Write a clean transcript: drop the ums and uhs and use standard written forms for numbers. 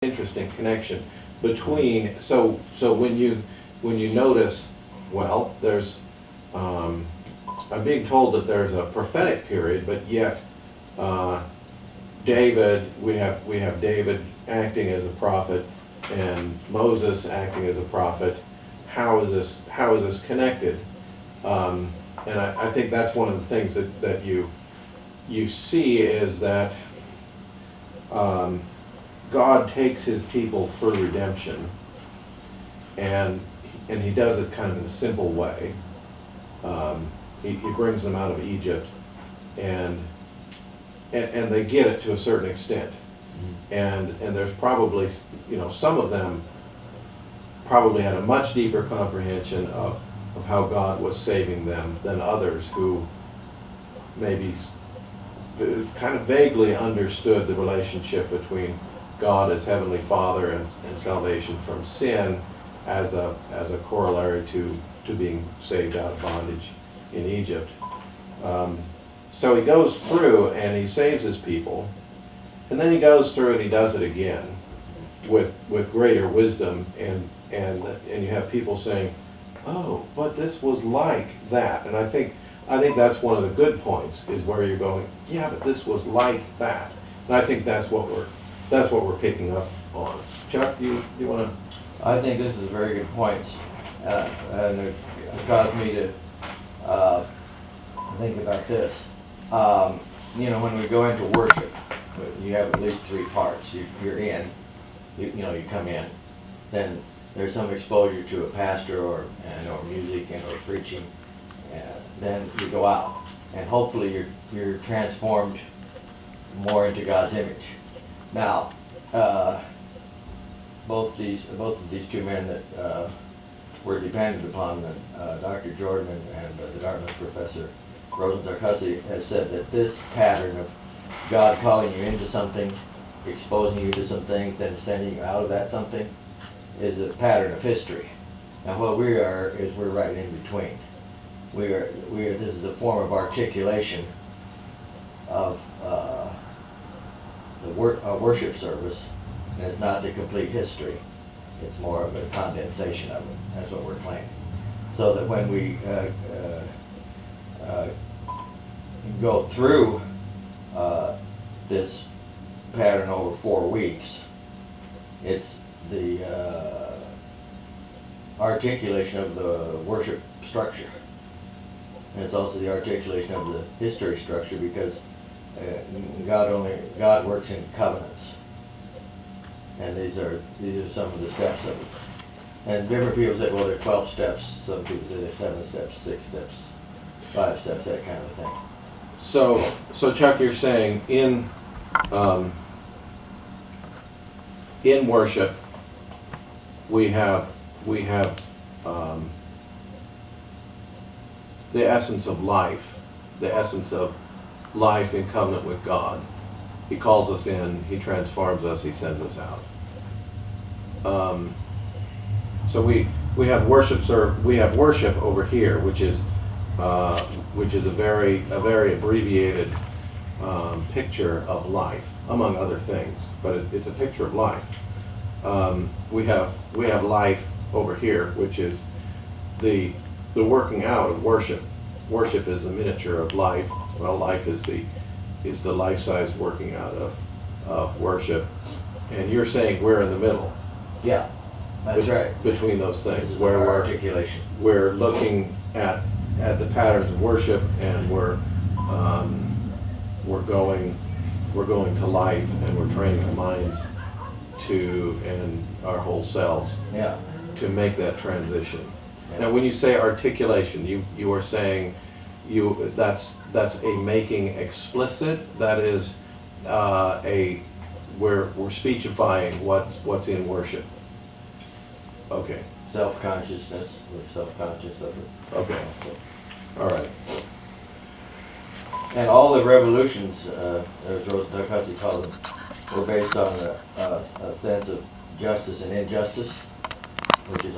interesting connection between, so when you notice, well, there's, I'm being told that there's a prophetic period, but yet David, we have David acting as a prophet and Moses acting as a prophet. How is this connected? And I think that's one of the things that you see is that God takes his people through redemption, and he does it kind of in a simple way. He brings them out of Egypt, and they get it to a certain extent. And there's probably, some of them probably had a much deeper comprehension of how God was saving them than others who maybe kind of vaguely understood the relationship between God as Heavenly Father and salvation from sin as a corollary to being saved out of bondage in Egypt. So he goes through and he saves his people, and then he goes through and he does it again with greater wisdom, and you have people saying, oh, but this was like that. And I think that's one of the good points, is where you're going, yeah, but this was like that. And I think that's what we're picking up on. Chuck, you want to? I think this is a very good point, and it caused me to think about this. When we go into worship, you have at least three parts. You're in, you come in, then there's some exposure to a pastor or music or preaching, and then you go out, and hopefully you're transformed more into God's image. Now, both of these two men that were dependent upon, Dr. Jordan and the Dartmouth professor Rosenthal Hussey, has said that this pattern of God calling you into something, exposing you to some things, then sending you out of that something, is a pattern of history. Now what we are is we're right in between. This is a form of articulation of a worship service, and it's not the complete history. It's more of a condensation of it. That's what we're claiming. So that when we go through this pattern over 4 weeks, it's the articulation of the worship structure. And it's also the articulation of the history structure, because God works in covenants. And these are some of the steps of it. And different people say, well, there are 12 steps. Some people say there's 7 steps, 6 steps, 5 steps, that kind of thing. So Chuck, you're saying in worship we have the essence of life, in covenant with God. He calls us in, he transforms us, he sends us out. So we have worship over here, which is a very abbreviated picture of life, among other things, but it's a picture of life. We have life over here, which is the working out of worship. Worship is a miniature of life. Well, life is the life-size working out of worship, and you're saying we're in the middle. Yeah, that's right. Between those things, where articulation. We're looking at the patterns of worship, and we're going to life, and we're training our minds and our whole selves to make that transition. Yeah. Now, when you say articulation, you are saying that's a making explicit. That is we're speechifying what's in worship. Okay. Self-consciousness. We're self-conscious of it. Okay. All right. And all the revolutions, as Rosenthal Hussey called them, were based on a sense of justice and injustice, which is